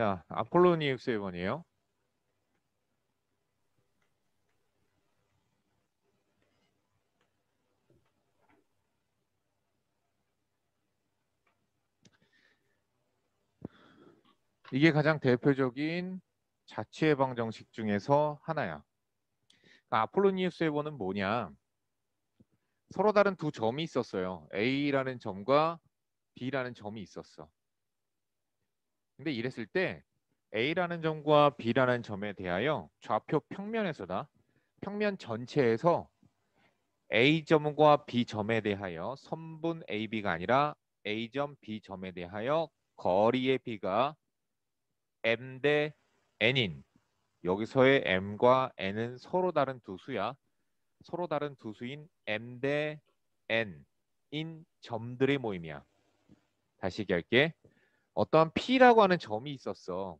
자, 아폴로니우스의 원이에요. 이게 가장 대표적인 자취해방 정식 중에서 하나야. 그러니까 아폴로니우스의 원은 뭐냐? 서로 다른 두 점이 있었어요. A라는 점과 B라는 점이 있었어. 근데 이랬을 때 A라는 점과 B라는 점에 대하여 좌표 평면에서다. 평면 전체에서 A점과 B점에 대하여 선분 AB가 아니라 A점 B점에 대하여 거리의 B가 M 대 N인, 여기서의 M과 N은 서로 다른 두 수야. 서로 다른 두 수인 M 대 N인 점들의 모임이야. 다시 얘기할게. 어떠한 P라고 하는 점이 있었어.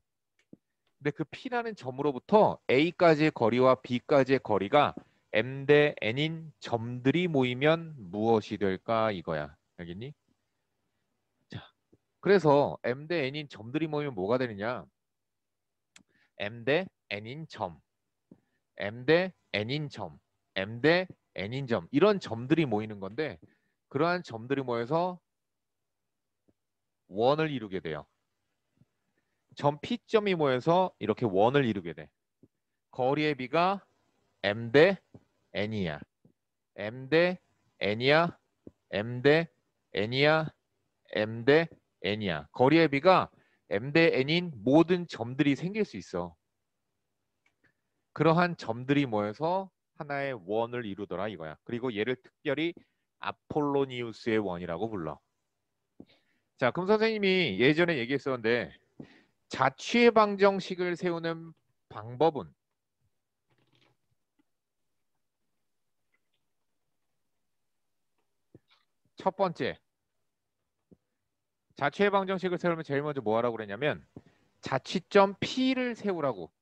근데 그 P라는 점으로부터 A까지의 거리와 B까지의 거리가 M 대 N인 점들이 모이면 무엇이 될까 이거야. 알겠니? 자, 그래서 M 대 N인 점들이 모이면 뭐가 되느냐? M 대 N인 점, M 대 N인 점, M 대 N인 점, 이런 점들이 모이는 건데, 그러한 점들이 모여서 원을 이루게 돼요. 점 P점이 모여서 이렇게 원을 이루게 돼. 거리의 비가 M 대 N이야. M 대 N이야. M 대 N이야. M 대 N이야. 거리의 비가 M 대 N인 모든 점들이 생길 수 있어. 그러한 점들이 모여서 하나의 원을 이루더라 이거야. 그리고 얘를 특별히 아폴로니우스의 원이라고 불러. 자, 그럼 선생님이 예전에 얘기했었는데 자취의 방정식을 세우는 방법은 첫 번째, 자취의 방정식을 세우면 제일 먼저 뭐 하라고 그랬냐면 자취점 P를 세우라고.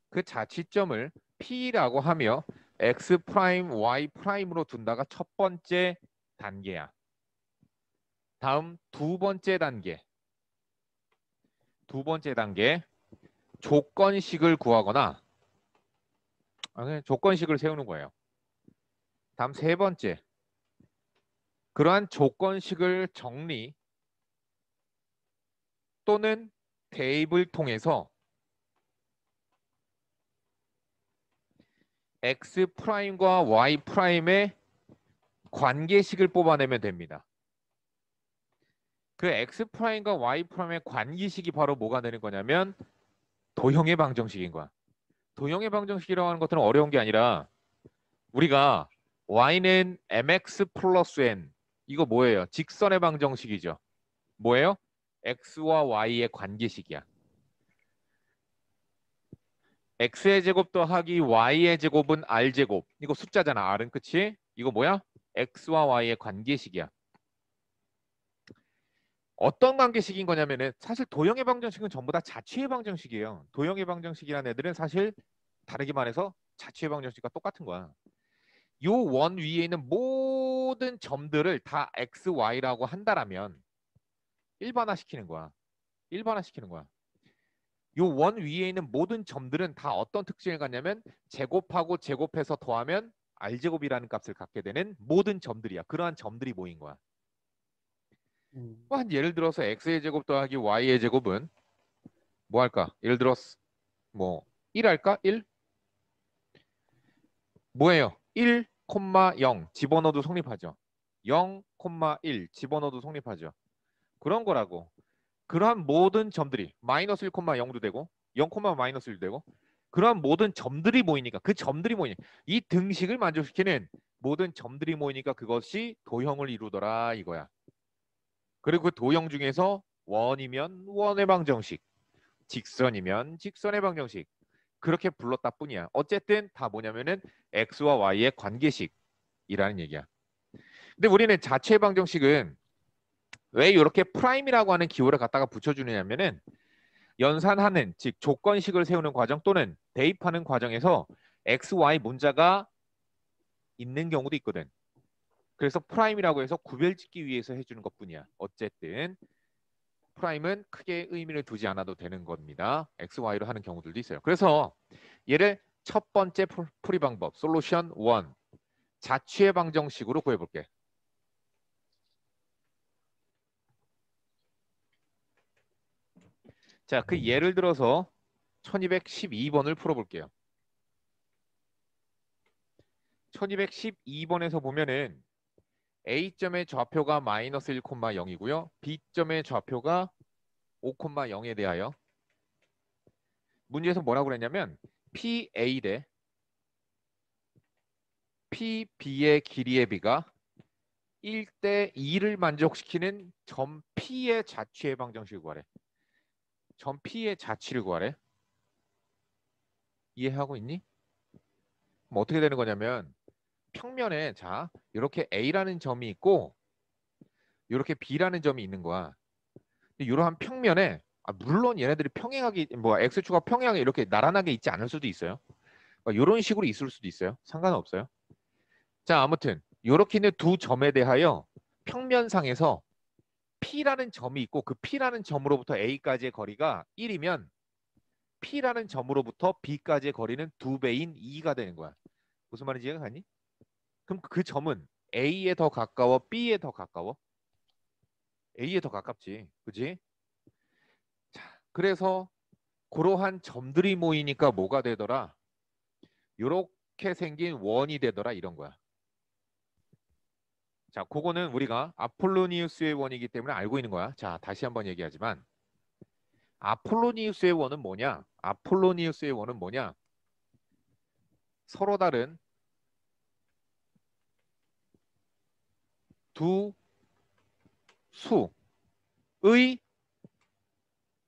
그 자취점을 P라고 하며 X 프라임, Y 프라임으로 둔다가 첫 번째 단계야. 다음 두 번째 단계. 두 번째 단계. 조건식을 구하거나 조건식을 세우는 거예요. 다음 세 번째. 그러한 조건식을 정리 또는 대입을 통해서 X 프라임과 Y 프라임의 관계식을 뽑아내면 됩니다. 그 X 프라임과 Y 프라임의 관계식이 바로 뭐가 되는 거냐면 도형의 방정식인 거야. 도형의 방정식이라고 하는 것들은 어려운 게 아니라 우리가 y는 mx 플러스 n, 이거 뭐예요? 직선의 방정식이죠. 뭐예요? x와 y의 관계식이야. x의 제곱 더하기 y의 제곱은 r제곱. 이거 숫자잖아. r은. 그치? 이거 뭐야? x와 y의 관계식이야. 어떤 관계식인 거냐면은 사실 도형의 방정식은 전부 다 자취의 방정식이에요. 도형의 방정식이라는 애들은 사실 다르게 말해서 자취의 방정식과 똑같은 거야. 요 원 위에 있는 모든 점들을 다 x, y라고 한다라면 일반화시키는 거야. 일반화시키는 거야. 요 원 위에 있는 모든 점들은 다 어떤 특징을 갖냐면 제곱하고 제곱해서 더하면 r제곱이라는 값을 갖게 되는 모든 점들이야. 그러한 점들이 모인 거야. 한 예를 들어서 x의 제곱 더하기 y의 제곱은 뭐 할까? 예를 들어서 뭐 1 할까? 1? 뭐예요? 1, 0 집어넣어도 성립하죠. 0, 1 집어넣어도 성립하죠. 그런 거라고. 그러한 모든 점들이 마이너스 1, 0도 되고 0, 마이너스 1도 되고 그러한 모든 점들이 모이니까 그 점들이 모이니까 이 등식을 만족시키는 모든 점들이 모이니까 그것이 도형을 이루더라 이거야. 그리고 그 도형 중에서 원이면 원의 방정식, 직선이면 직선의 방정식, 그렇게 불렀다 뿐이야. 어쨌든 다 뭐냐면은 x와 y의 관계식이라는 얘기야. 근데 우리는 자체 방정식은 왜 이렇게 프라임이라고 하는 기호를 갖다가 붙여주느냐면은 연산하는, 즉 조건식을 세우는 과정 또는 대입하는 과정에서 x, y 문자가 있는 경우도 있거든. 그래서 프라임이라고 해서 구별짓기 위해서 해주는 것뿐이야. 어쨌든 프라임은 크게 의미를 두지 않아도 되는 겁니다. x, y로 하는 경우들도 있어요. 그래서 얘를 첫 번째 풀이 방법 솔루션 1 자취의 방정식으로 구해볼게. 자, 그 예를 들어서 1212번을 풀어볼게요. 1212번에서 보면은 A점의 좌표가 마이너스 1,0이고요. B점의 좌표가 5,0에 대하여 문제에서 뭐라고 그랬냐면 PA 대 PB의 길이의 비가 1대 2를 만족시키는 점 P의 자취의 방정식을 구하래. 점 P의 자취를 구하래. 이해하고 있니? 그럼 어떻게 되는 거냐면 평면에 자 이렇게 A라는 점이 있고 이렇게 B라는 점이 있는 거야. 이러한 평면에 물론 얘네들이 평행하게 뭐 x축가 평행하게 이렇게 나란하게 있지 않을 수도 있어요. 이런 식으로 있을 수도 있어요. 상관없어요. 자, 아무튼 이렇게 있는 두 점에 대하여 평면상에서 P라는 점이 있고 그 P라는 점으로부터 A까지의 거리가 1이면 P라는 점으로부터 B까지의 거리는 2배인 2가 되는 거야. 무슨 말인지 이해가 가니? 그럼 그 점은 A에 더 가까워, B에 더 가까워? A에 더 가깝지. 그지? 자, 그래서 그러한 점들이 모이니까 뭐가 되더라? 요렇게 생긴 원이 되더라 이런 거야. 자, 그거는 우리가 아폴로니우스의 원이기 때문에 알고 있는 거야. 자, 다시 한번 얘기하지만 아폴로니우스의 원은 뭐냐? 아폴로니우스의 원은 뭐냐? 서로 다른 두 수의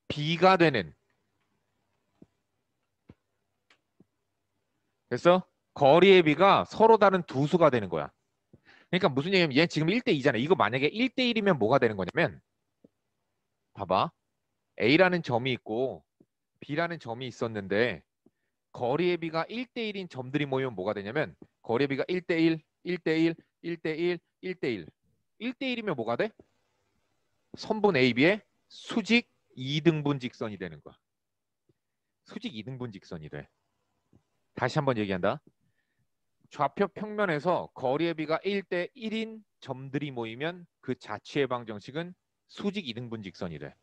비가 되는 그래서 거리의 비가 서로 다른 두 수가 되는 거야. 그러니까 무슨 얘기냐면 얘 지금 1대2잖아. 이거 만약에 1대1이면 뭐가 되는 거냐면 봐봐. A라는 점이 있고 B라는 점이 있었는데 거리의 비가 1대1인 점들이 모이면 뭐가 되냐면 거리의 비가 1대1, 1대1, 1대1, 1대1. 1대1이면 뭐가 돼? 선분 AB의 수직 2등분 직선이 되는 거야. 수직 2등분 직선이 돼. 다시 한번 얘기한다. 좌표 평면에서 거리의 비가 1대1인 점들이 모이면 그 자취의 방정식은 수직 2등분 직선이 돼.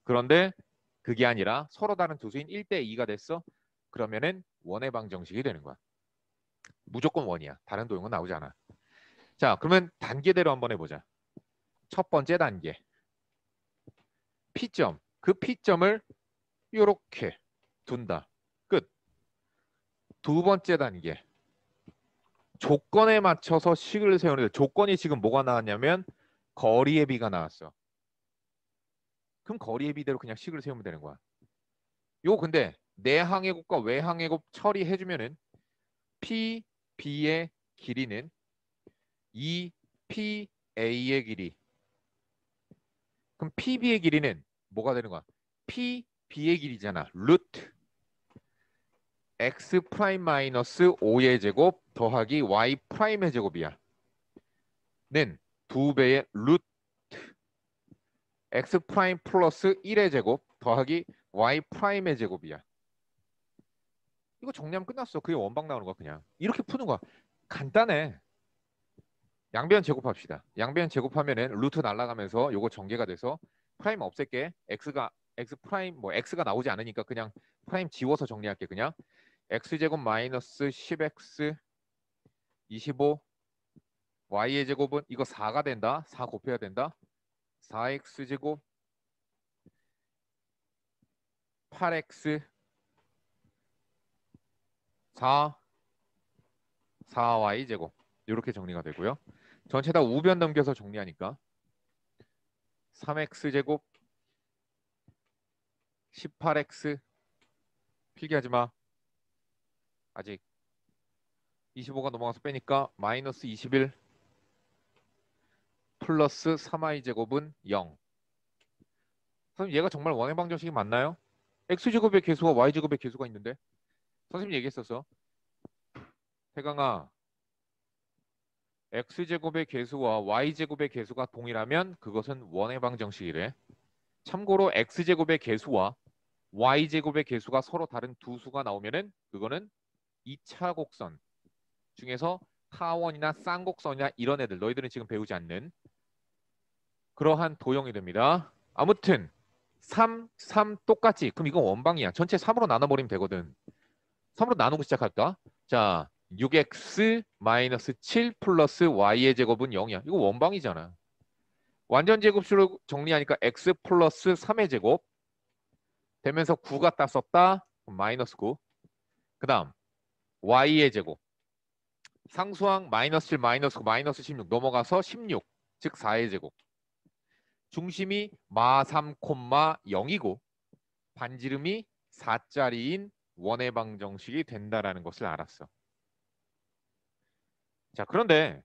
그런데 그게 아니라 서로 다른 두 수인 1대2가 됐어. 그러면은 원의 방정식이 되는 거야. 무조건 원이야. 다른 도형은 나오지 않아. 자, 그러면 단계대로 한번 해보자. 첫 번째 단계. P점. 그 P점을 이렇게 둔다. 끝. 두 번째 단계. 조건에 맞춰서 식을 세우는데 조건이 지금 뭐가 나왔냐면 거리의 비가 나왔어. 그럼 거리의 비대로 그냥 식을 세우면 되는 거야. 요 근데 내항의 곱과 외항의 곱 처리해주면은 P, B의 길이는 2PA의 길이. 그럼 PB의 길이는 뭐가 되는 거야? PB의 길이잖아. 루트 X 프라임 마이너스 5의 제곱 더하기 Y 프라임의 제곱이야. 는 2배의 루트 X 프라임 플러스 1의 제곱 더하기 Y 프라임의 제곱이야. 이거 정리하면 끝났어. 그게 원방 나오는 거야 그냥. 이렇게 푸는 거야. 간단해. 양변 제곱합시다. 양변 제곱하면은 루트 날아가면서 요거 전개가 돼서 프라임 없앨게. X 프라임 뭐 X가 나오지 않으니까 그냥 프라임 지워서 정리할게 그냥. X제곱 마이너스 10X 25 Y의 제곱은 이거 4가 된다. 4 곱해야 된다. 4X제곱 8X 4 4Y 제곱 이렇게 정리가 되고요. 전체 다 우변 넘겨서 정리하니까 3X 제곱 18X 필기하지 마. 아직 25가 넘어가서 빼니까 마이너스 21 플러스 3y 제곱은 0. 선생님 얘가 정말 원의 방정식이 맞나요? x제곱의 개수와 y제곱의 개수가 있는데 선생님 얘기했었어. 태강아 x제곱의 개수와 y제곱의 개수가 동일하면 그것은 원의 방정식이래. 참고로 x제곱의 개수와 y제곱의 개수가 서로 다른 두 수가 나오면은 그거는 2차 곡선 중에서 타원이나 쌍곡선이나 이런 애들 너희들은 지금 배우지 않는 그러한 도형이 됩니다. 아무튼 3, 3 똑같지. 그럼 이건 원방이야. 전체 3으로 나눠버리면 되거든. 3으로 나누고 시작할까? 자, 6x-7 플러스 y의 제곱은 0이야. 이거 원방이잖아. 완전 제곱수로 정리하니까 x 플러스 3의 제곱 되면서 9가 땄었다. 마이너스 9. 그 다음 y의 제곱. 상수항 마이너스 7, 마이너스 9, 마이너스 16 넘어가서 16. 즉 4의 제곱. 중심이 마3, 0이고 반지름이 4짜리인 원의 방정식이 된다라는 것을 알았어. 자, 그런데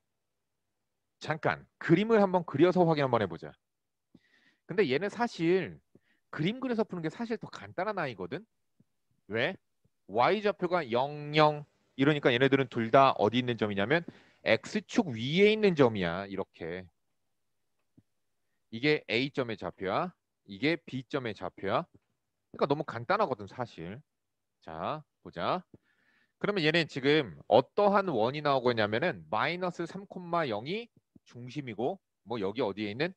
잠깐 그림을 한번 그려서 확인 한번 해보자. 근데 얘는 사실 그림 그려서 푸는 게 사실 더 간단한 아이거든. 왜? y좌표가 0, 0 이러니까 얘네들은 둘 다 어디 있는 점이냐면 x축 위에 있는 점이야. 이렇게. 이게 A점의 좌표야. 이게 B점의 좌표야. 그러니까 너무 간단하거든 사실. 자, 보자. 그러면 얘는 지금 어떠한 원이 나오고 있냐면은 마이너스 3,0이 중심이고 뭐 여기 어디에 있는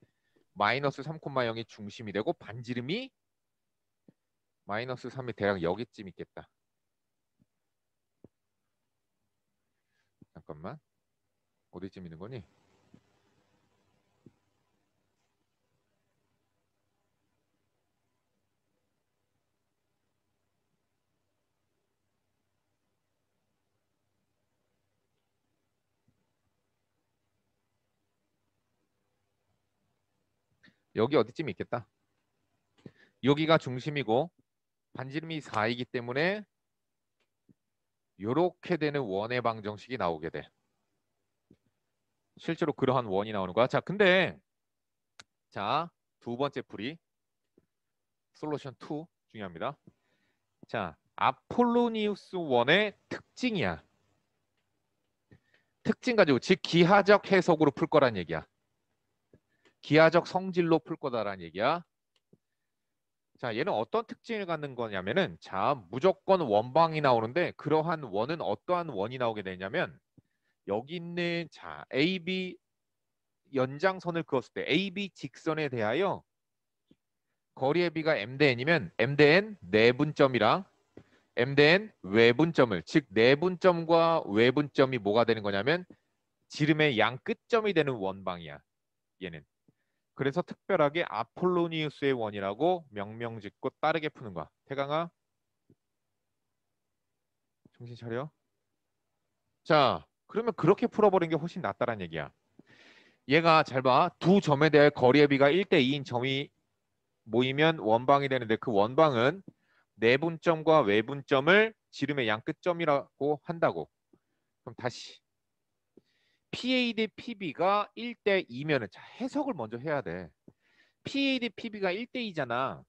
마이너스 3,0이 중심이 되고 반지름이 마이너스 3이 대략 여기쯤 있겠다. 잠깐만. 어디쯤 있는 거니? 여기 어디쯤 있겠다. 여기가 중심이고 반지름이 4이기 때문에 이렇게 되는 원의 방정식이 나오게 돼. 실제로 그러한 원이 나오는 거야. 자, 근데 자, 두 번째 풀이 솔루션 2 중요합니다. 자, 아폴로니우스 원의 특징이야. 특징 가지고 즉 기하적 해석으로 풀 거란 얘기야. 기하적 성질로 풀 거다라는 얘기야. 자, 얘는 어떤 특징을 갖는 거냐면은 자, 무조건 원방이 나오는데 그러한 원은 어떠한 원이 나오게 되냐면 여기 있는 자, AB 연장선을 그었을 때 AB 직선에 대하여 거리의 비가 m 대 n이면 m 대 n 내분점이랑 m 대 n 외분점을 즉 내분점과 외분점이 뭐가 되는 거냐면 지름의 양 끝점이 되는 원방이야. 얘는. 그래서 특별하게 아폴로니우스의 원이라고 명명 짓고 빠르게 푸는 거야. 태강아, 정신 차려. 자, 그러면 그렇게 풀어버리는 게 훨씬 낫다란 얘기야. 얘가 잘 봐. 두 점에 대해 거리의 비가 1대 2인 점이 모이면 원방이 되는데 그 원방은 내분점과 외분점을 지름의 양 끝점이라고 한다고. 그럼 다시 PA 대 PB가 1대 2면은 자, 해석을 먼저 해야 돼. PA 대 PB가 1대 2잖아.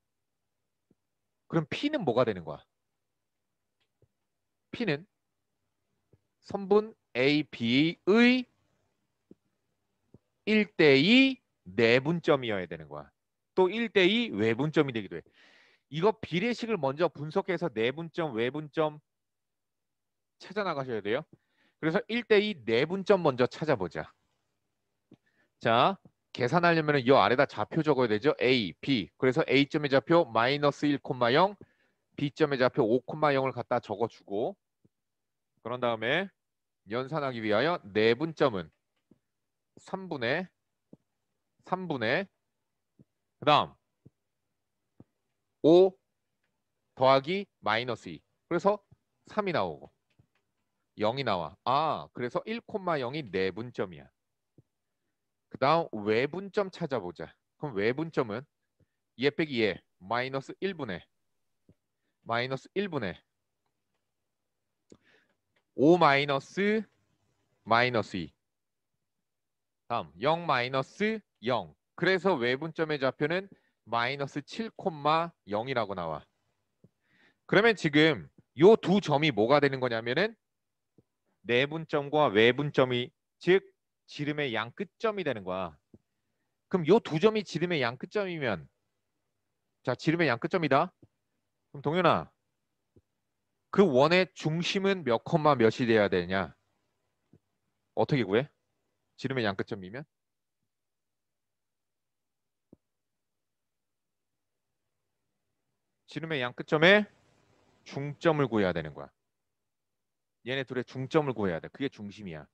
그럼 P는 뭐가 되는 거야? P는 선분 AB의 1대2 내분점이어야 되는 거야. 또 1대2 외분점이 되기도 해. 이거 비례식을 먼저 분석해서 내분점, 외분점 찾아 나가셔야 돼요. 그래서 1대2 내분점 먼저 찾아보자. 자, 계산하려면 이 아래다 좌표 적어야 되죠. A, B. 그래서 A점의 좌표 마이너스 1,0, B점의 좌표 5,0을 갖다 적어주고 그런 다음에 연산하기 위하여 내분점은 3분의 그 다음 5 더하기 마이너스 2. 그래서 3이 나오고 0이 나와. 아, 그래서 1,0이 내분점이야. 그 다음 외분점 찾아보자. 그럼 외분점은 2 빼기 2 마이너스 1분의 5 마이너스 2. 다음 0 마이너스 0. 그래서 외분점의 좌표는 마이너스 7,0이라고 나와. 그러면 지금 요 두 점이 뭐가 되는 거냐면은 내분점과 외분점이 즉 지름의 양 끝점이 되는 거야. 그럼 요 두 점이 지름의 양 끝점이면 자, 지름의 양 끝점이다. 그럼 동현아, 그 원의 중심은 몇 콤마 몇이 돼야 되냐? 어떻게 구해? 지름의 양 끝점이면? 지름의 양 끝점에 중점을 구해야 되는 거야. 얘네 둘의 중점을 구해야 돼. 그게 중심이야.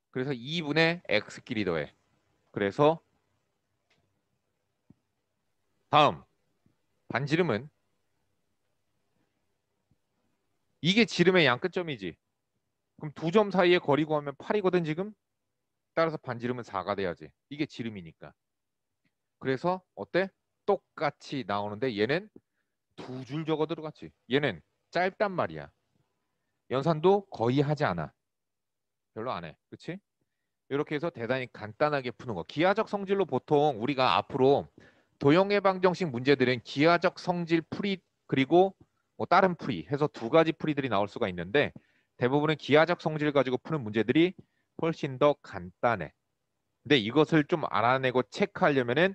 그래서 2분의 x끼리 더해. 그래서 다음 반지름은 이게 지름의 양 끝점이지. 그럼 두 점 사이의 거리 구하면 8이거든 지금? 따라서 반지름은 4가 돼야지. 이게 지름이니까. 그래서 어때? 똑같이 나오는데 얘는 두 줄 적어 들어갔지. 얘는 짧단 말이야. 연산도 거의 하지 않아. 별로 안 해. 그치? 이렇게 해서 대단히 간단하게 푸는 거. 기하적 성질로 보통 우리가 앞으로 도형의 방정식 문제들은 기하적 성질 풀이 그리고 뭐 다른 풀이 해서 두 가지 풀이들이 나올 수가 있는데 대부분은 기하적 성질 가지고 푸는 문제들이 훨씬 더 간단해. 근데 이것을 좀 알아내고 체크하려면은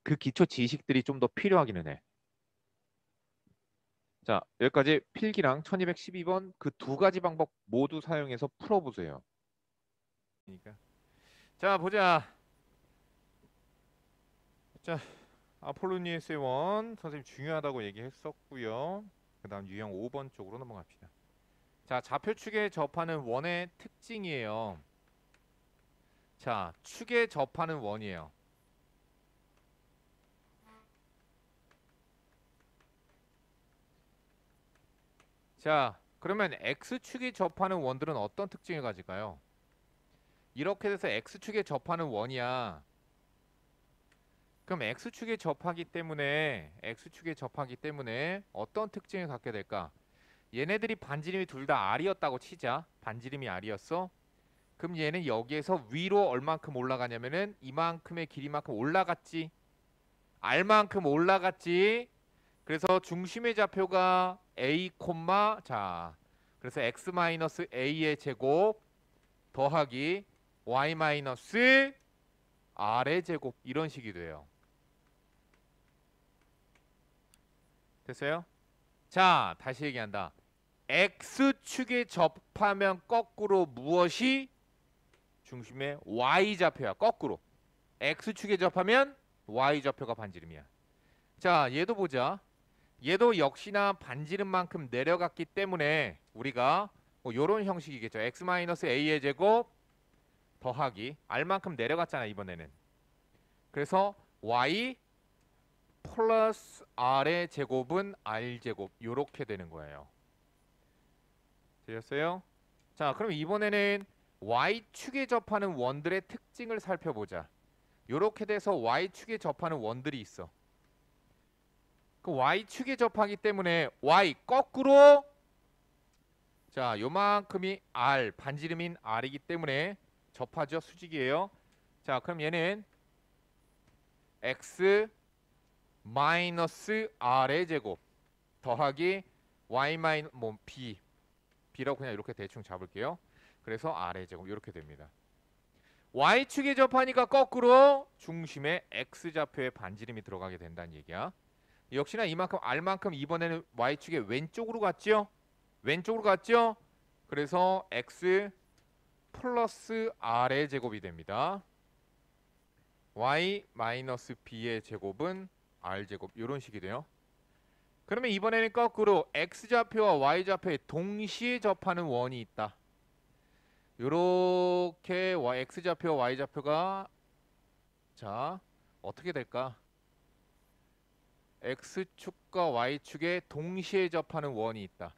그 기초 지식들이 좀 더 필요하기는 해. 자, 여기까지 필기랑 1212번 그 두 가지 방법 모두 사용해서 풀어보세요. 그러니까. 자, 보자. 자, 아폴로니에스의 원 선생님 중요하다고 얘기했었고요. 그 다음 유형 5번 쪽으로 넘어갑시다. 자, 좌표축에 접하는 원의 특징이에요. 자, 축에 접하는 원이에요. 자, 그러면 X축에 접하는 원들은 어떤 특징을 가질까요? 이렇게 돼서 X축에 접하는 원이야. 그럼 X축에 접하기 때문에 어떤 특징을 갖게 될까? 얘네들이 반지름이 둘 다 R이었다고 치자. 반지름이 R이었어. 그럼 얘는 여기에서 위로 얼만큼 올라가냐면은 이만큼의 길이만큼 올라갔지. R만큼 올라갔지. 그래서 중심의 좌표가 A, 자, 그래서 x-a의 제곱 더하기 y-r의 제곱 이런 식이 돼요. 됐어요? 자, 다시 얘기한다. x축에 접하면 거꾸로 무엇이 중심의 y좌표야. 거꾸로. x축에 접하면 y좌표가 반지름이야. 자, 얘도 보자. 얘도 역시나 반지름만큼 내려갔기 때문에 우리가 뭐 요런 형식이겠죠. x-a의 제곱 더하기 r만큼 내려갔잖아 이번에는. 그래서 y 플러스 r의 제곱은 r제곱 요렇게 되는 거예요. 되셨어요? 자, 그럼 이번에는 y축에 접하는 원들의 특징을 살펴보자. 요렇게 돼서 y축에 접하는 원들이 있어. 그 y축에 접하기 때문에 y 거꾸로 자, 요만큼이 r 반지름인 r이기 때문에 접하죠. 수직이에요. 자, 그럼 얘는 x 마이너스 r의 제곱 더하기 y 마이너 뭐 b라고 그냥 이렇게 대충 잡을게요. 그래서 r의 제곱 이렇게 됩니다. y축에 접하니까 거꾸로 중심에 x좌표의 반지름이 들어가게 된다는 얘기야. 역시나 이만큼 r만큼 이번에는 y축의 왼쪽으로 갔죠. 왼쪽으로 갔죠. 그래서 x 플러스 r의 제곱이 됩니다. y 마이너스 b의 제곱은 r제곱 이런 식이 돼요. 그러면 이번에는 거꾸로 x좌표와 y좌표에 동시에 접하는 원이 있다. 요렇게 x좌표와 y좌표가 자 어떻게 될까? x축과 y축에 동시에 접하는 원이 있다.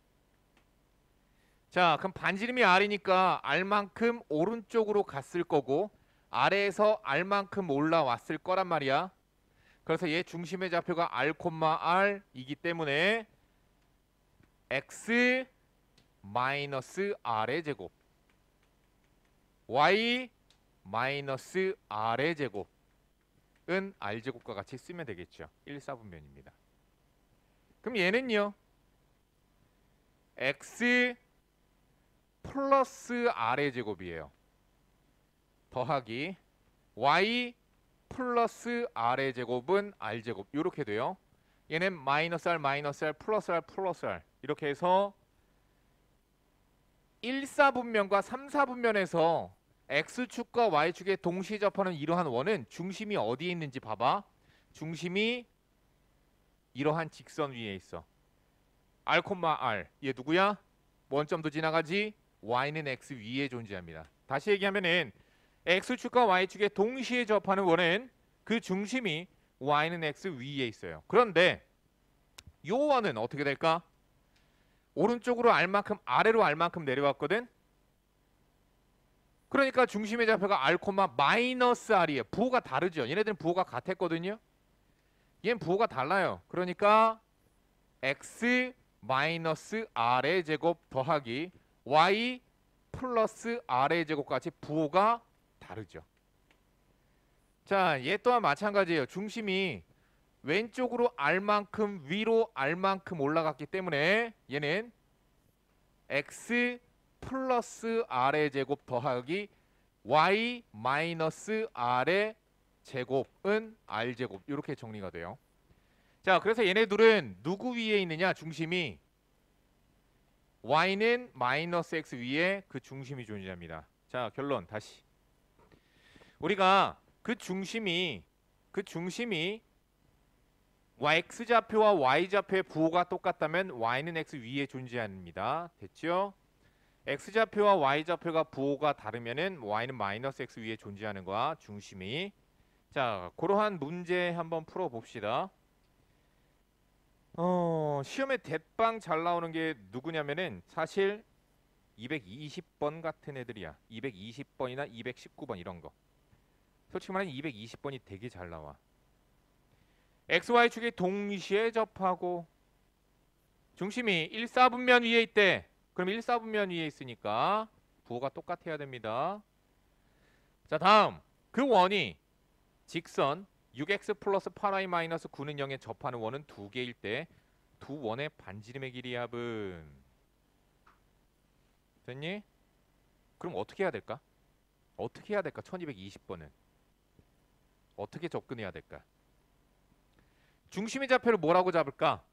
자, 그럼 반지름이 r이니까 r만큼 오른쪽으로 갔을 거고 아래에서 r만큼 올라왔을 거란 말이야. 그래서 얘 중심의 좌표가 r,r이기 때문에 x 마이너스 r의 제곱 y 마이너스 r의 제곱은 r제곱과 같이 쓰면 되겠죠. 1, 4분면입니다. 그럼 얘는요. x 플러스 r의 제곱이에요. 더하기 y 플러스 R의 제곱은 R제곱 이렇게 돼요. 얘는 마이너스 R 마이너스 R 플러스 R 플러스 R 이렇게 해서 1사분면과 3사분면에서 X축과 Y축에 동시에 접하는 이러한 원은 중심이 어디에 있는지 봐봐. 중심이 이러한 직선 위에 있어. R, R. 얘 누구야? 원점도 지나가지. Y는 X 위에 존재합니다. 다시 얘기하면은 X축과 Y축에 동시에 접하는 원은 그 중심이 Y는 X 위에 있어요. 그런데 요 원은 어떻게 될까? 오른쪽으로 R만큼 아래로 R만큼 내려왔거든. 그러니까 중심의 좌표가 R, 마이너스 R이에요. 부호가 다르죠. 얘네들은 부호가 같았거든요. 얘는 부호가 달라요. 그러니까 X 마이너스 R의 제곱 더하기 Y 플러스 R의 제곱까지 부호가 다르죠. 자, 얘 또한 마찬가지예요. 중심이 왼쪽으로 R만큼 위로 R만큼 올라갔기 때문에 얘는 X 플러스 R의 제곱 더하기 Y 마이너스 R의 제곱은 R제곱 이렇게 정리가 돼요. 자, 그래서 얘네들은 누구 위에 있느냐? 중심이 Y는 마이너스 X 위에 그 중심이 존재합니다. 자, 결론 다시 우리가 그 중심이 X좌표와 Y좌표의 부호가 똑같다면 Y는 X 위에 존재합니다. 됐죠? X좌표와 Y좌표가 부호가 다르면은 Y는 마이너스 X 위에 존재하는 거야. 중심이. 자, 그러한 문제 한번 풀어봅시다. 시험에 대빵 잘 나오는 게 누구냐면은 사실 220번 같은 애들이야. 220번이나 219번 이런 거. 솔직히 말하면 220번이 되게 잘 나와. XY축이 동시에 접하고 중심이 1사분면 위에 있대. 그럼 1사분면 위에 있으니까 부호가 똑같아야 됩니다. 자, 다음 그 원이 직선 6x 플러스 8y 마이너스 9는 0에 접하는 원은 두 개일 때 두 원의 반지름의 길이 합은 됐니? 그럼 어떻게 해야 될까? 어떻게 해야 될까? 1220번은 어떻게 접근해야 될까? 중심의 좌표를 뭐라고 잡을까?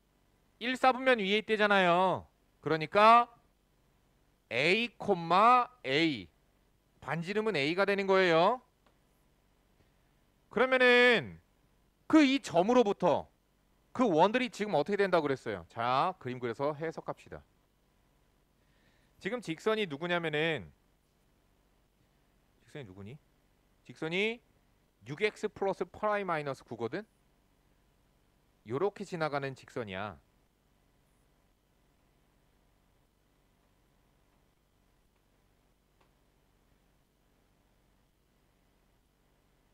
1사분면 위에 있대잖아요. 그러니까 A, A 반지름은 A가 되는 거예요. 그러면은 그 이 점으로부터 그 원들이 지금 어떻게 된다고 그랬어요? 자, 그림 그려서 해석합시다. 지금 직선이 누구냐면은 직선이 누구니? 직선이 6x 플러스 8y 마이너스 9거든? 요렇게 지나가는 직선이야.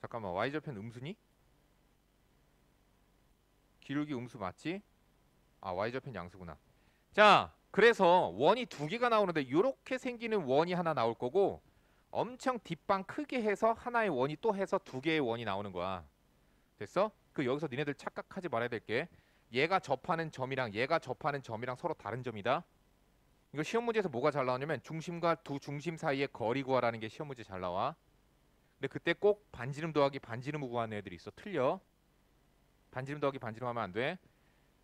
잠깐만, y좌표는 음수니? 기울기 음수 맞지? 아, y좌표는 양수구나. 자, 그래서 원이 두 개가 나오는데 요렇게 생기는 원이 하나 나올 거고 엄청 뒷방 크게 해서 하나의 원이 또 해서 두 개의 원이 나오는 거야. 됐어? 그 여기서 니네들 착각하지 말아야 될 게 얘가 접하는 점이랑 얘가 접하는 점이랑 서로 다른 점이다. 이거 시험 문제에서 뭐가 잘 나오냐면 중심과 두 중심 사이의 거리 구하라는 게 시험 문제 잘 나와. 근데 그때 꼭 반지름 더하기 반지름 구하는 애들이 있어. 틀려. 반지름 더하기 반지름 하면 안 돼.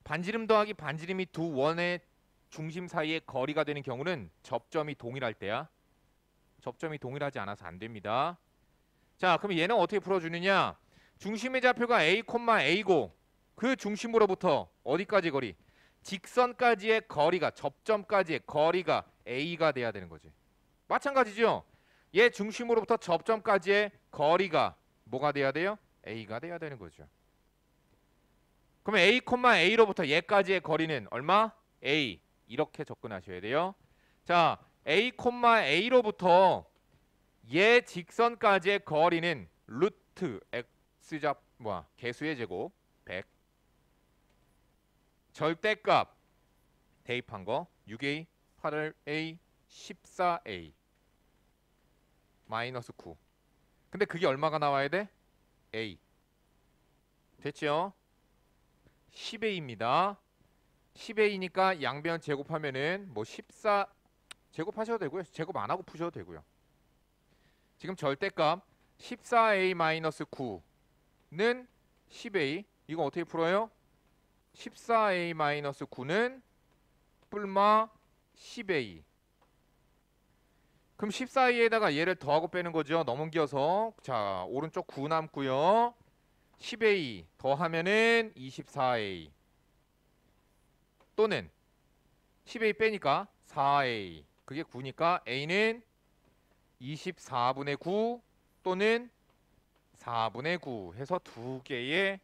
반지름 더하기 반지름이 두 원의 중심 사이의 거리가 되는 경우는 접점이 동일할 때야. 접점이 동일하지 않아서 안 됩니다. 자, 그럼 얘는 어떻게 풀어주느냐? 중심의 좌표가 A, A고 그 중심으로부터 어디까지 거리? 직선까지의 거리가 접점까지의 거리가 A가 돼야 되는 거지. 마찬가지죠. 얘 중심으로부터 접점까지의 거리가 뭐가 돼야 돼요? A가 돼야 되는 거죠. 그러면 A, A로부터 얘까지의 거리는 얼마? A. 이렇게 접근하셔야 돼요. 자, A, A로부터 얘 직선까지의 거리는 루트 x좌 개수의 제곱 100 절대값 대입한 거 6a, 8a, 14a 마이너스 9. 근데 그게 얼마가 나와야 돼? a. 됐죠? 10a입니다. 10a니까 양변 제곱하면은 뭐 14 제곱하셔도 되고요. 제곱 안 하고 푸셔도 되고요. 지금 절대값 14a 마이너스 9 10a. 이거 어떻게 풀어요? 14a-9는 뿔마 10a. 그럼 14a에다가 얘를 더하고 빼는 거죠. 넘겨서. 자, 오른쪽 9 남고요. 10a 더하면은 24a. 또는 10a 빼니까 4a. 그게 9니까 a는 24분의 9 또는 4분의 9 해서 두 개의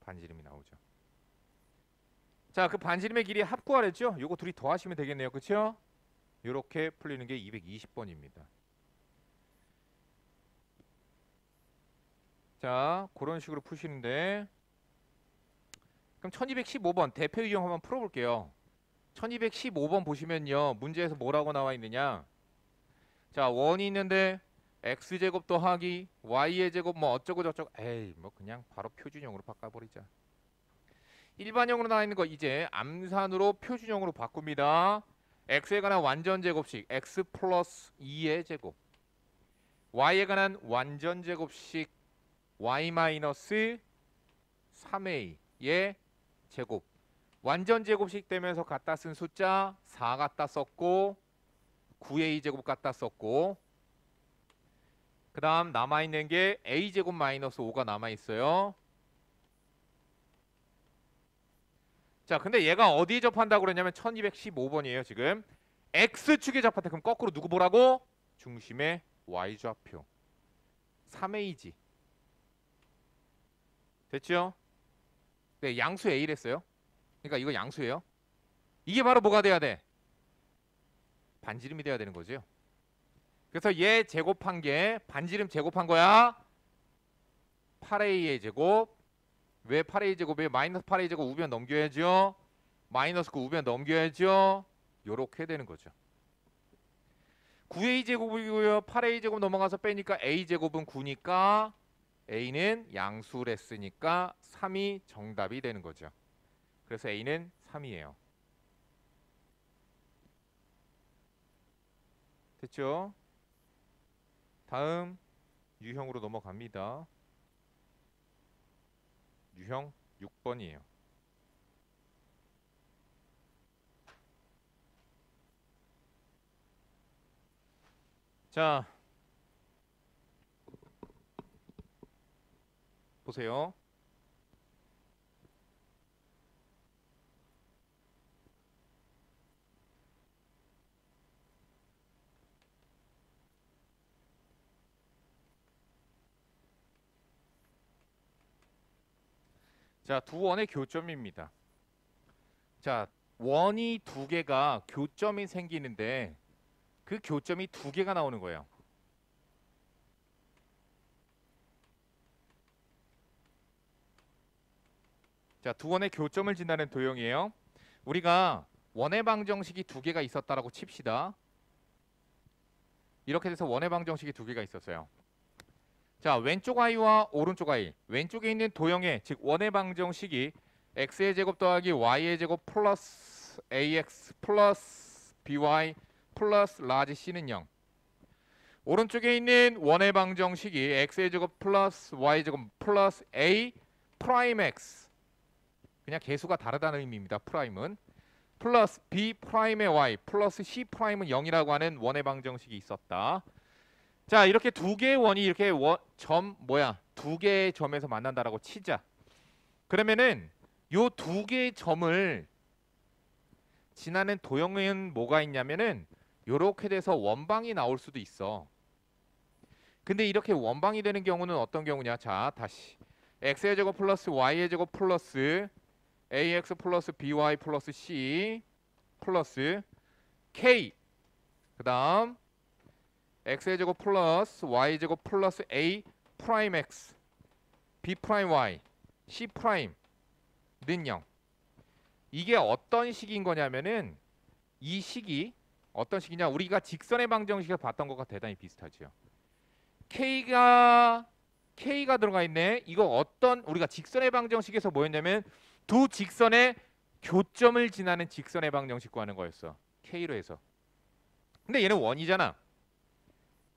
반지름이 나오죠. 자, 그 반지름의 길이 합구하랬죠? 요거 둘이 더하시면 되겠네요. 그렇죠? 이렇게 풀리는 게 220번입니다. 자, 그런 식으로 푸시는데 그럼 1215번 대표 유형 한번 풀어볼게요. 1215번 보시면요. 문제에서 뭐라고 나와 있느냐. 자, 원이 있는데 x제곱 더하기 y의 제곱 뭐 어쩌고 저쩌고. 에이, 뭐 그냥 바로 표준형으로 바꿔버리자. 일반형으로 나와 있는 거 이제 암산으로 표준형으로 바꿉니다. x에 관한 완전 제곱식 x 플러스 2의 제곱, y에 관한 완전 제곱식 y 마이너스 3a의 제곱. 완전 제곱식 되면서 갖다 쓴 숫자 4 갖다 썼고 9a 제곱 갖다 썼고, 그 다음 남아있는 게 a 제곱 마이너스 5가 남아있어요. 자, 근데 얘가 어디에 접한다고 그랬냐면 1215번이에요. 지금 x축에 접한다. 그럼 거꾸로 누구 보라고? 중심의 y좌표 3a지. 됐죠? 네, 양수 a랬어요. 그러니까 이거 양수예요. 이게 바로 뭐가 돼야 돼? 반지름이 돼야 되는 거죠. 그래서 얘 제곱한 게 반지름 제곱한 거야. 8a의 제곱. 왜 8a 제곱에 마이너스 8a 제곱 우변 넘겨야죠. 마이너스 9 우변 넘겨야죠. 요렇게 되는 거죠. 9a 제곱이고요. 8a 제곱 넘어가서 빼니까 a 제곱은 9니까 a는 양수를 했으니까 3이 정답이 되는 거죠. 그래서 a는 3이에요. 됐죠? 다음 유형으로 넘어갑니다. 유형 6번이에요. 자, 보세요. 자, 두 원의 교점입니다. 자, 원이 두 개가 교점이 생기는데 그 교점이 두 개가 나오는 거예요. 자, 두 원의 교점을 지나는 도형이에요. 우리가 원의 방정식이 두 개가 있었다라고 칩시다. 이렇게 돼서 원의 방정식이 두 개가 있었어요. 자, 왼쪽 i와 오른쪽 i. 왼쪽에 있는 도형의 즉 원의 방정식이 x의 제곱 더하기 y의 제곱 플러스 ax 플러스 by 플러스 라지 c는 0. 오른쪽에 있는 원의 방정식이 x의 제곱 플러스 y의 제곱 플러스 a 프라임 x. 그냥 개수가 다르다는 의미입니다. 프라임은. 플러스 b 프라임의 y 플러스 c 프라임은 0이라고 하는 원의 방정식이 있었다. 자, 이렇게 두 개의 원이 이렇게 두 개의 점에서 만난다라고 치자. 그러면은 요 두 개의 점을 지나는 도형은 뭐가 있냐면은 요렇게 돼서 원방이 나올 수도 있어. 근데 이렇게 원방이 되는 경우는 어떤 경우냐? 자, 다시 x의 제곱 플러스 y의 제곱 플러스 ax 플러스 by 플러스 c 플러스 k, 그 다음 x의 제곱 플러스 y 제곱 플러스 a 프라임 x b 프라임 y c 프라임는 0. 이게 어떤 식인 거냐면은 이 식이 어떤 식이냐? 우리가 직선의 방정식을 봤던 것과 대단히 비슷하죠. k가 들어가 있네. 이거 어떤 우리가 직선의 방정식에서 뭐였냐면 두 직선의 교점을 지나는 직선의 방정식 구하는 거였어. k로 해서. 근데 얘는 원이잖아.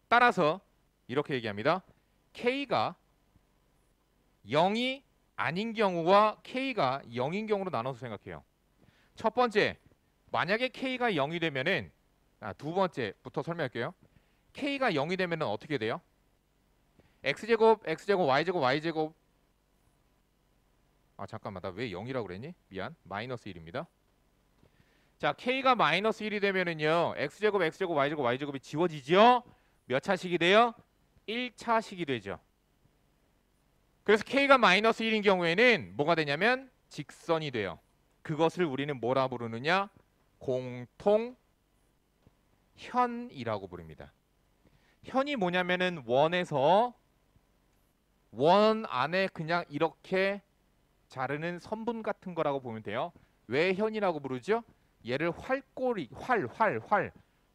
따라서 이렇게 얘기합니다. k가 0이 아닌 경우와 K가 0인 경우로 나눠서 생각해요. 첫 번째, 만약에 K가 0이 되면은 두 번째부터 설명할게요. K가 0이 되면은 어떻게 돼요? X제곱, X제곱, Y제곱, Y제곱. 잠깐만, 나 왜 0이라고 그랬니? 미안. 마이너스 1입니다. 자, K가 마이너스 1이 되면은요, X제곱, X제곱, Y제곱, Y제곱이 지워지죠? 몇 차식이 돼요? 1차식이 되죠. 그래서 K가 마이너스 1인 경우에는 뭐가 되냐면 직선이 돼요. 그것을 우리는 뭐라 부르느냐? 공통현이라고 부릅니다. 현이 뭐냐면은 원에서 원 안에 그냥 이렇게 자르는 선분 같은 거라고 보면 돼요. 왜 현이라고 부르죠? 얘를 활꼬리,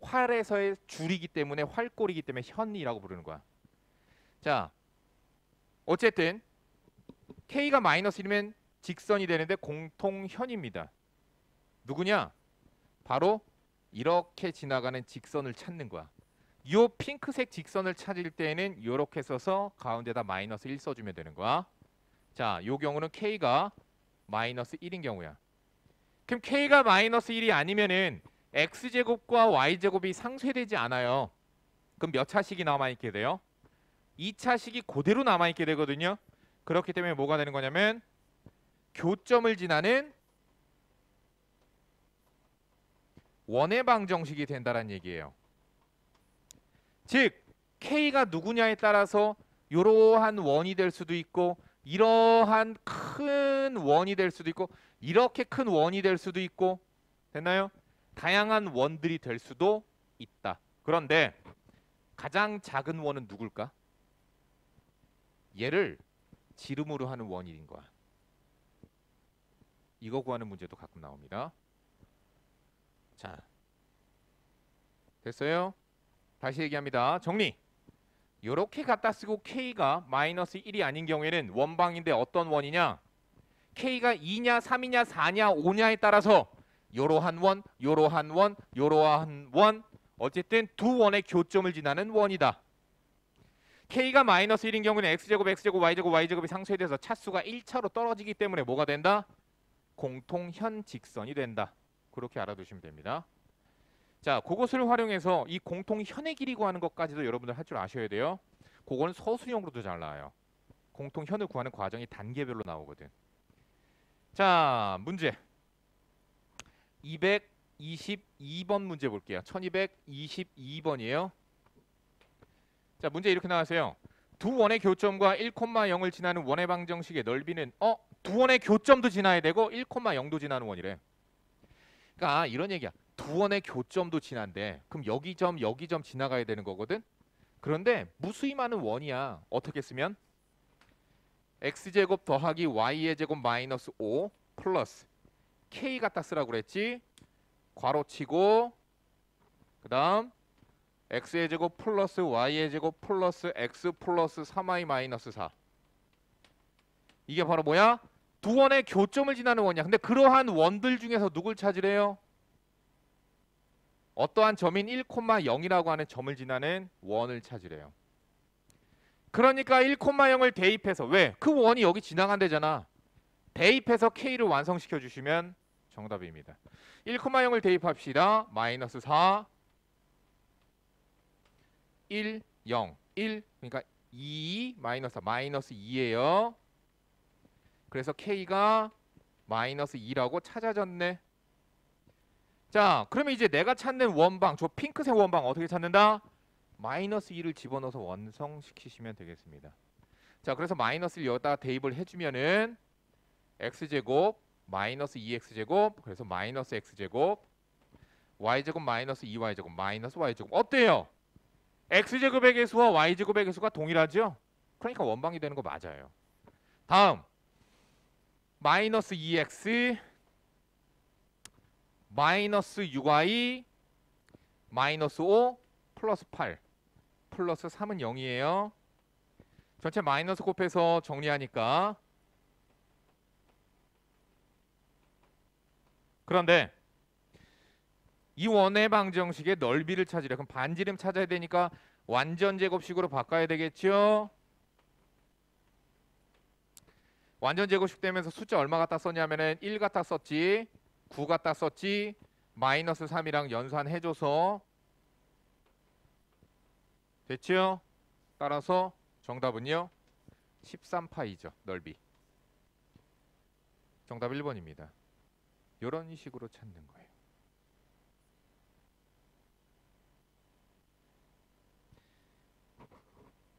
활에서의 줄이기 때문에 활꼬리기 때문에 현이라고 부르는 거야. 자, 어쨌든 K가 마이너스 1이면 직선이 되는데 공통현입니다. 누구냐? 바로 이렇게 지나가는 직선을 찾는 거야. 요 핑크색 직선을 찾을 때에는 이렇게 써서 가운데다 마이너스 1 써주면 되는 거야. 자, 요 경우는 K가 마이너스 1인 경우야. 그럼 K가 마이너스 1이 아니면은 X제곱과 Y제곱이 상쇄되지 않아요. 그럼 몇 차식이 남아있게 돼요? 2차식이 그대로 남아있게 되거든요. 그렇기 때문에 뭐가 되는 거냐면 교점을 지나는 원의 방정식이 된다는 얘기예요. 즉 K가 누구냐에 따라서 이러한 원이 될 수도 있고 이러한 큰 원이 될 수도 있고 이렇게 큰 원이 될 수도 있고 됐나요? 다양한 원들이 될 수도 있다. 그런데 가장 작은 원은 누굴까? 얘를 지름으로 하는 원인 거야. 이거 구하는 문제도 가끔 나옵니다. 자, 됐어요? 다시 얘기합니다. 정리. 요렇게 갖다 쓰고 K가 마이너스 1이 아닌 경우에는 원방인데 어떤 원이냐? K가 2냐 3이냐 4냐 5냐에 따라서 요러한 원, 요러한 원, 요러한 원, 어쨌든 두 원의 교점을 지나는 원이다. K가 마이너스 1인 경우는 X제곱, X제곱, Y제곱, Y제곱이 상쇄돼서 차수가 1차로 떨어지기 때문에 뭐가 된다? 공통현 직선이 된다. 그렇게 알아두시면 됩니다. 자, 그것을 활용해서 이 공통현의 길이 구하는 것까지도 여러분들 할 줄 아셔야 돼요. 그거는 서술형으로도 잘 나와요. 공통현을 구하는 과정이 단계별로 나오거든. 자, 문제 222번 문제 볼게요. 1222번이에요. 자, 문제 이렇게 나왔어요. 두 원의 교점과 1,0을 지나는 원의 방정식의 넓이는 두 원의 교점도 지나야 되고 1,0도 지나는 원이래. 그러니까 이런 얘기야. 두 원의 교점도 지난데 그럼 여기 점 지나가야 되는 거거든. 그런데 무수히 많은 원이야. 어떻게 쓰면 x제곱 더하기 y의 제곱 마이너스 5 플러스 k 갖다 쓰라고 그랬지. 괄호치고 그 다음 x의 제곱 플러스 y의 제곱 플러스 x 플러스 3y 마이너스 4. 이게 바로 뭐야? 두 원의 교점을 지나는 원이야. 근데 그러한 원들 중에서 누굴 찾으래요? 어떠한 점인 1,0이라고 하는 점을 지나는 원을 찾으래요. 그러니까 1,0을 대입해서 왜? 그 원이 여기 지나간대잖아. 대입해서 K를 완성시켜 주시면 정답입니다. 1,0을 대입합시다. 마이너스 4 1 0 1 그러니까 2 마이너스 4 마이너스 2예요. 그래서 K가 마이너스 2라고 찾아졌네. 자, 그러면 이제 내가 찾는 원방, 저 핑크색 원방 어떻게 찾는다? 마이너스 2를 집어넣어서 완성시키시면 되겠습니다. 자, 그래서 마이너스를 여기다 대입을 해주면은 x제곱 마이너스 2x제곱 그래서 마이너스 x제곱 y제곱 마이너스 2y제곱 마이너스 y제곱 어때요? x제곱의 개수와 y제곱의 개수가 동일하죠? 그러니까 원방이 되는 거 맞아요. 다음 마이너스 2x 마이너스 6y 마이너스 5 플러스 8 플러스 3은 0이에요. 전체 마이너스 곱해서 정리하니까 그런데 이 원의 방정식의 넓이를 찾으려 그럼 반지름 찾아야 되니까 완전 제곱식으로 바꿔야 되겠죠. 완전 제곱식 되면서 숫자 얼마 갖다 썼냐면은 1 갖다 썼지, 9 갖다 썼지, 마이너스 3이랑 연산해줘서 됐죠? 따라서 정답은요 13파이죠. 넓이. 정답 1번입니다. 이런 식으로 찾는 거예요.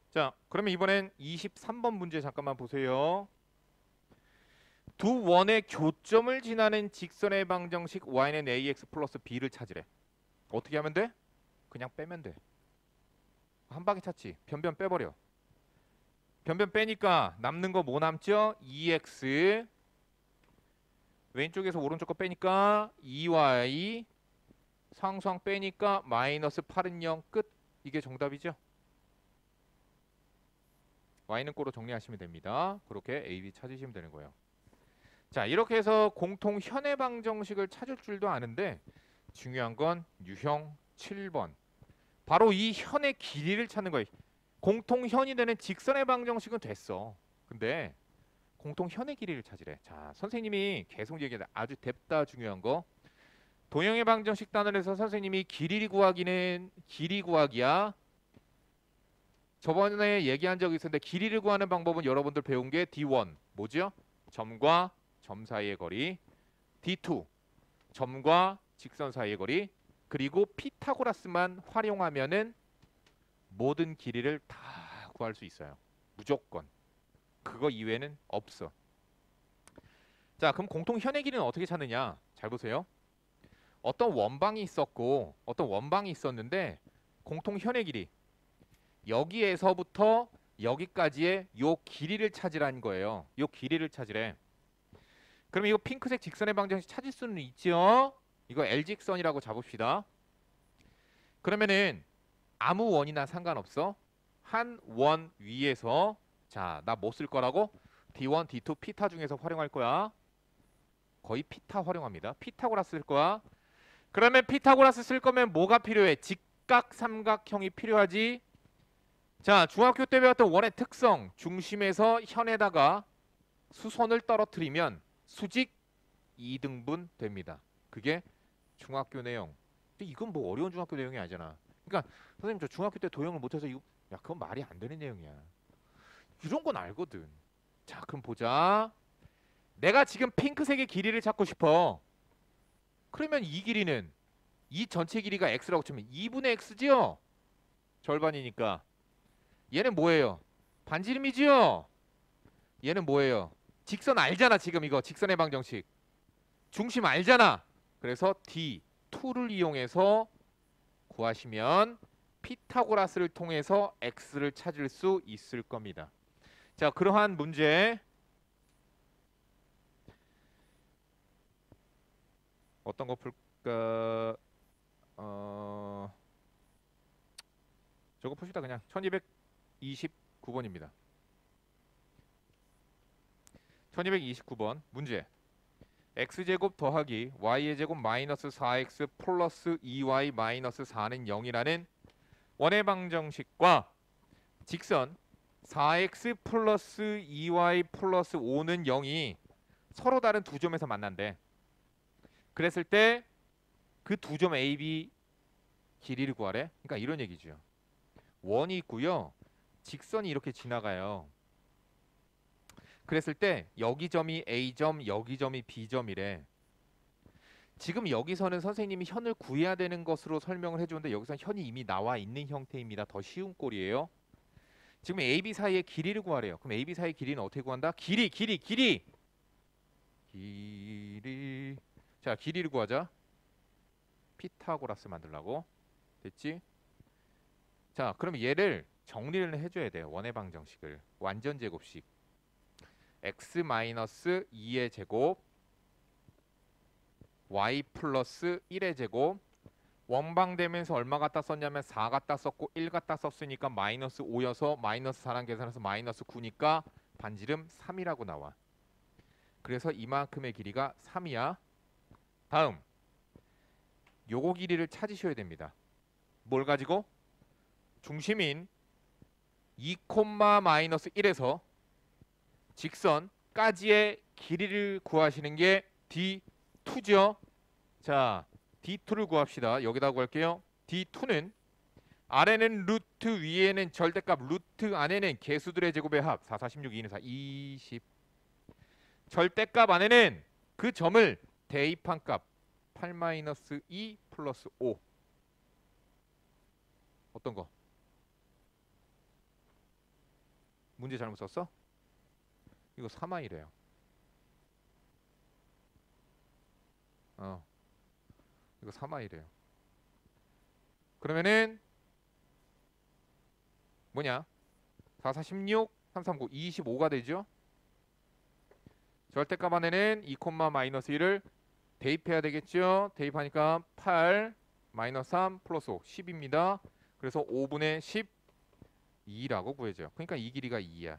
자, 그러면 이번엔 23번 문제 잠깐만 보세요. 두 원의 교점을 지나는 직선의 방정식 y는 ax 플러스 b를 찾으래. 어떻게 하면 돼? 그냥 빼면 돼. 한 방에 찾지. 변변 빼버려. 변변 빼니까 남는 거 뭐 남죠? 2x 왼쪽에서 오른쪽 거 빼니까 2y 상수항 빼니까 마이너스 8은 0 끝. 이게 정답이죠. y는 꼬로 정리하시면 됩니다. 그렇게 a, b 찾으시면 되는 거예요. 자, 이렇게 해서 공통 현의 방정식을 찾을 줄도 아는데 중요한 건 유형 7번. 바로 이 현의 길이를 찾는 거예요. 공통 현이 되는 직선의 방정식은 됐어. 근데 공통 현의 길이를 찾으래. 자, 선생님이 계속 얘기해 아주 뎁다 중요한 거. 도형의 방정식 단원에서 선생님이 길이 구하기야. 저번에 얘기한 적이 있었는데 길이를 구하는 방법은 여러분들 배운 게 D1 뭐죠? 점과 점 사이의 거리, D2 점과 직선 사이의 거리, 그리고 피타고라스만 활용하면은 모든 길이를 다 구할 수 있어요. 무조건. 그거 이외에는 없어. 자, 그럼 공통 현의 길이는 어떻게 찾느냐? 잘 보세요. 어떤 원방이 있었고 어떤 원방이 있었는데 공통 현의 길이 여기에서부터 여기까지의 요 길이를 찾으라는 거예요. 요 길이를 찾으래. 그럼 이거 핑크색 직선의 방정식 찾을 수는 있죠. 이거 L직선이라고 잡읍시다. 그러면은 아무 원이나 상관없어. 한 원 위에서 자, 나 뭐 쓸 거라고? D1, D2, 피타 중에서 활용할 거야. 거의 피타 활용합니다. 피타고라스 쓸 거야. 그러면 피타고라스 쓸 거면 뭐가 필요해? 직각 삼각형이 필요하지. 자, 중학교 때 배웠던 원의 특성. 중심에서 현에다가 수선을 떨어뜨리면 수직 2등분 됩니다. 그게 중학교 내용. 근데 이건 뭐 어려운 중학교 내용이 아니잖아. 그러니까 선생님 저 중학교 때 도형을 못해서 이거 야 그건 말이 안 되는 내용이야. 이런 건 알거든. 자, 그럼 보자. 내가 지금 핑크색의 길이를 찾고 싶어. 그러면 이 길이는 이 전체 길이가 x라고 치면 2분의 x지요? 절반이니까. 얘는 뭐예요? 반지름이지요? 얘는 뭐예요? 직선 알잖아. 지금 이거 직선의 방정식. 중심 알잖아. 그래서 D2를 이용해서 구하시면 피타고라스를 통해서 x를 찾을 수 있을 겁니다. 자, 그러한 문제 어떤 거 풀까? 저거 풉시다. 그냥 1229번입니다. 1229번 문제. x제곱 더하기 y의 제곱 마이너스 4x 플러스 2y 마이너스 4는 0이라는 원의 방정식과 직선 4x 플러스 2y 플러스 5는 0이 서로 다른 두 점에서 만난대. 그랬을 때 그 두 점 A, B 길이를 구하래. 그러니까 이런 얘기죠. 원이 있고요. 직선이 이렇게 지나가요. 그랬을 때 여기 점이 A점, 여기 점이 B점이래. 지금 여기서는 선생님이 현을 구해야 되는 것으로 설명을 해주는데 여기서 현이 이미 나와 있는 형태입니다. 더 쉬운 꼴이에요. 지금 AB 사이의 길이를 구하래요. 그럼 AB 사이의 길이는 어떻게 구한다? 길이. 자, 길이를 구하자. 피타고라스 만들라고. 됐지? 자, 그럼 얘를 정리를 해줘야 돼요. 원의 방정식을. 완전 제곱식. x-2의 제곱 y 플러스 1의 제곱 원방되면서 얼마 갖다 썼냐면 4 갖다 썼고 1 갖다 썼으니까 마이너스 5여서 마이너스 4랑 계산해서 마이너스 9니까 반지름 3이라고 나와. 그래서 이만큼의 길이가 3이야. 다음 요거 길이를 찾으셔야 됩니다. 뭘 가지고? 중심인 2, 마이너스 1에서 직선 D까지의 길이를 구하시는 게 D2죠. 자, D2를 구합시다. 여기다 구할게요. D2는 아래는 루트, 위에는 절대값, 루트 안에는 개수들의 제곱의 합 4, 4, 16, 2는 4, 20. 절대값 안에는 그 점을 대입한 값 8-2 플러스 5. 어떤 거? 문제 잘못 썼어? 이거 3i래요. 이거 3i래요. 그러면은 뭐냐? 4, 4, 16, 3, 3, 9, 25가 되죠? 절대값 안에는 2, 마이너스 1을 대입해야 되겠죠? 대입하니까 8, 마이너스 3, 플러스 5, 10입니다. 그래서 5분의 12라고 구해져요. 그러니까 이 길이가 2야.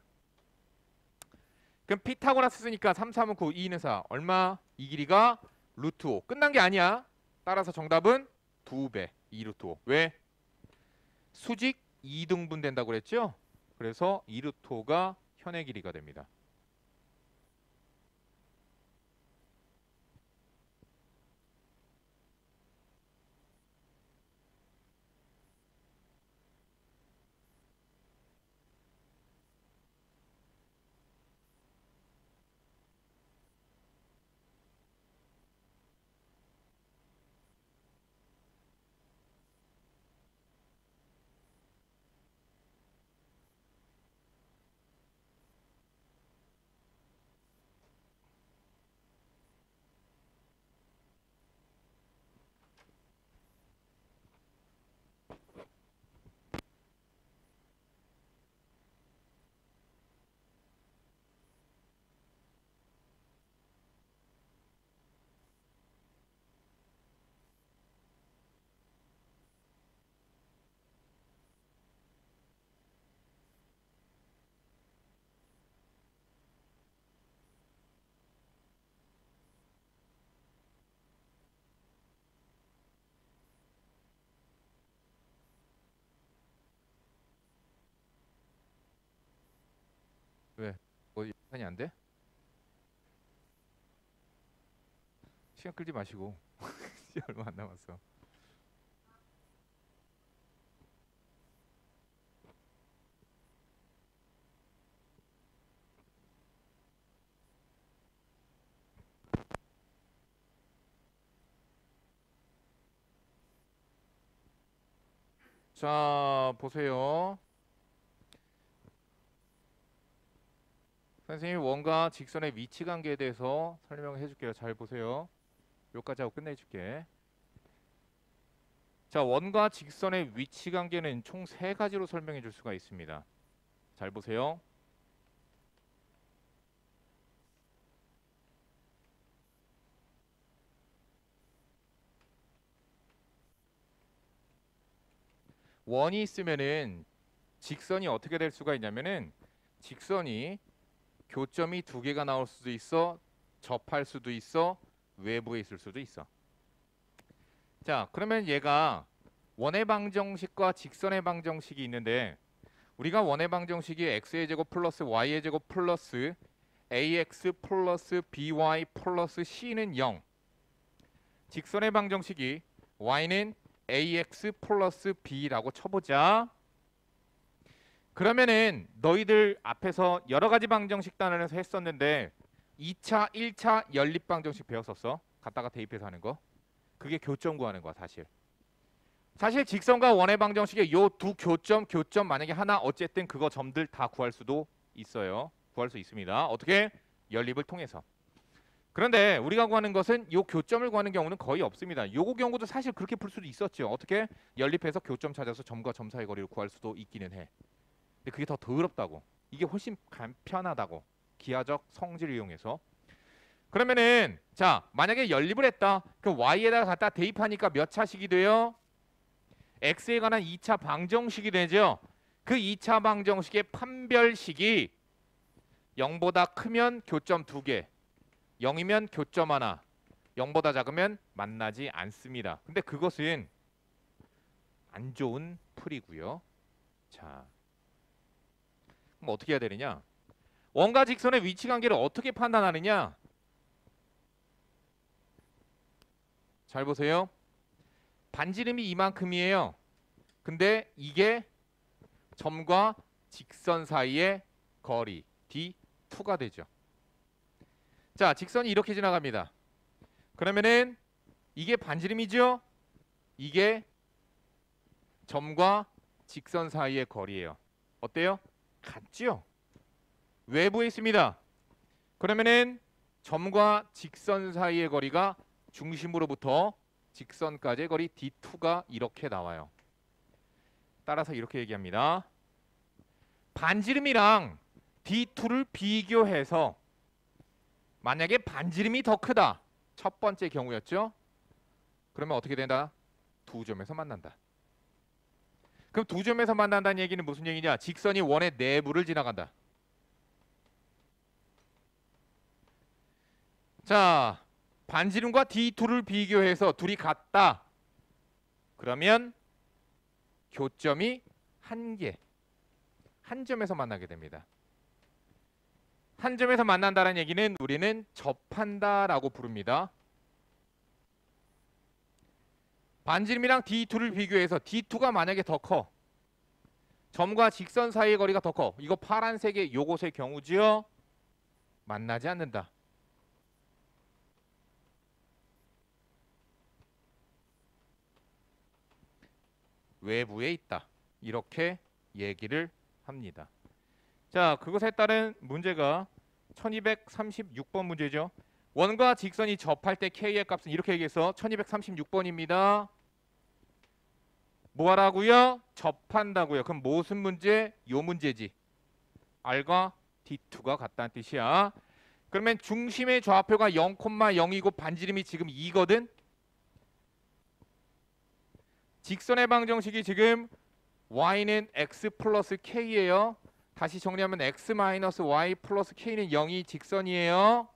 그럼 피타고라스 쓰니까 3, 3은 9, 2는 4. 얼마? 이 길이가 루트 5. 끝난 게 아니야. 따라서 정답은 2배. 2 루트 5. 왜? 수직 2등분 된다고 그랬죠? 그래서 2 루트 5가 현의 길이가 됩니다. 왜? 뭐 예산이 안 돼? 시간 끌지 마시고. 시간 얼마 안 남았어. 자, 보세요. 선생님이 원과 직선의 위치 관계에 대해서 설명해 줄게요. 잘 보세요. 여기까지 하고 끝내줄게. 자, 원과 직선의 위치 관계는 총 3가지로 설명해 줄 수가 있습니다. 잘 보세요. 원이 있으면은 직선이 어떻게 될 수가 있냐면은 직선이 교점이 2개가 나올 수도 있어, 접할 수도 있어, 외부에 있을 수도 있어. 자, 그러면 얘가 원의 방정식과 직선의 방정식이 있는데 우리가 원의 방정식이 x의 제곱 플러스 y의 제곱 플러스 ax 플러스 by 플러스 c는 0. 직선의 방정식이 y는 ax 플러스 b라고 쳐보자. 그러면은 너희들 앞에서 여러 가지 방정식 단원에서 했었는데 2차, 1차 연립 방정식 배웠었어. 갖다가 대입해서 하는 거. 그게 교점 구하는 거야, 사실. 사실 직선과 원의 방정식의 요 두 교점 만약에 하나 어쨌든 그거 점들 다 구할 수도 있어요. 구할 수 있습니다. 어떻게? 연립을 통해서. 그런데 우리가 구하는 것은 요 교점을 구하는 경우는 거의 없습니다. 요거 경우도 사실 그렇게 풀 수도 있었죠. 어떻게? 연립해서 교점 찾아서 점과 점 사이 거리를 구할 수도 있기는 해. 근데 그게 더 더럽다고. 이게 훨씬 간편하다고. 기하적 성질을 이용해서. 그러면은 자, 만약에 연립을 했다. 그럼 y에다가 갖다 대입하니까 몇 차식이 돼요? x에 관한 2차 방정식이 되죠. 그 2차 방정식의 판별식이 0보다 크면 교점 2개, 0이면 교점 하나, 0보다 작으면 만나지 않습니다. 근데 그것은 안 좋은 풀이고요. 자, 그럼 어떻게 해야 되느냐? 원과 직선의 위치 관계를 어떻게 판단하느냐? 잘 보세요. 반지름이 이만큼이에요. 근데 이게 점과 직선 사이의 거리 D2가 되죠. 자, 직선이 이렇게 지나갑니다. 그러면은 이게 반지름이죠? 이게 점과 직선 사이의 거리예요. 어때요? 같죠? 외부에 있습니다. 그러면은 점과 직선 사이의 거리가 중심으로부터 직선까지의 거리 D2가 이렇게 나와요. 따라서 이렇게 얘기합니다. 반지름이랑 D2를 비교해서 만약에 반지름이 더 크다. 첫 번째 경우였죠. 그러면 어떻게 된다? 두 점에서 만난다. 그럼 두 점에서 만난다는 얘기는 무슨 얘기냐? 직선이 원의 내부를 지나간다. 자, 반지름과 D2를 비교해서 둘이 같다. 그러면 교점이 한 개, 한 점에서 만나게 됩니다. 한 점에서 만난다는 얘기는 우리는 접한다라고 부릅니다. 반지름이랑 D2를 비교해서 D2가 만약에 더 커. 점과 직선 사이의 거리가 더 커. 이거 파란색의 요것의 경우지요. 만나지 않는다. 외부에 있다. 이렇게 얘기를 합니다. 자, 그것에 따른 문제가 1236번 문제죠. 원과 직선이 접할 때 K의 값은 이렇게 얘기해서 1236번입니다. 뭐 하라고요? 접한다고요. 그럼 무슨 문제? 요 문제지. R과 D2가 같다는 뜻이야. 그러면 중심의 좌표가 0,0이고 반지름이 지금 2거든. 직선의 방정식이 지금 y는 x 플러스 k예요. 다시 정리하면 x 마이너스 y 플러스 k는 0이 직선이에요.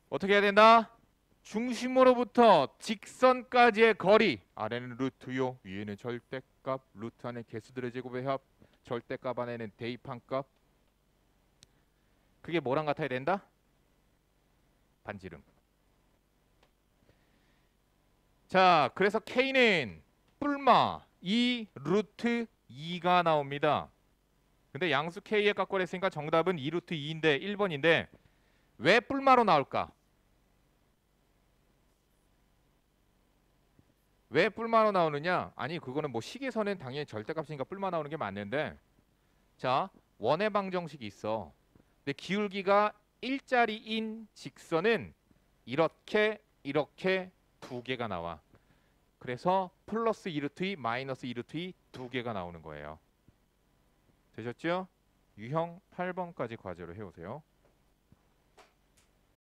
어떻게 해야 된다? 중심으로부터 직선까지의 거리. 아래는 루트요. 위에는 절대값. 루트 안에 개수들의 제곱의 합. 절대값 안에는 대입한값. 그게 뭐랑 같아야 된다? 반지름. 자, 그래서 k는 뿔마 2 루트 2가 나옵니다. 근데 양수 k의 값을 했으니까 정답은 2 루트 2인데 1번인데 왜 뿔마로 나올까? 왜 뿔마로 나오느냐? 아니 그거는 뭐 식에서는 당연히 절대값이니까 뿔마 나오는 게 맞는데, 자, 원의 방정식이 있어. 근데 기울기가 1짜리인 직선은 이렇게 두 개가 나와. 그래서 플러스 2루트 2 마이너스 2루트 2 두 개가 나오는 거예요. 되셨죠? 유형 8번까지 과제로 해오세요.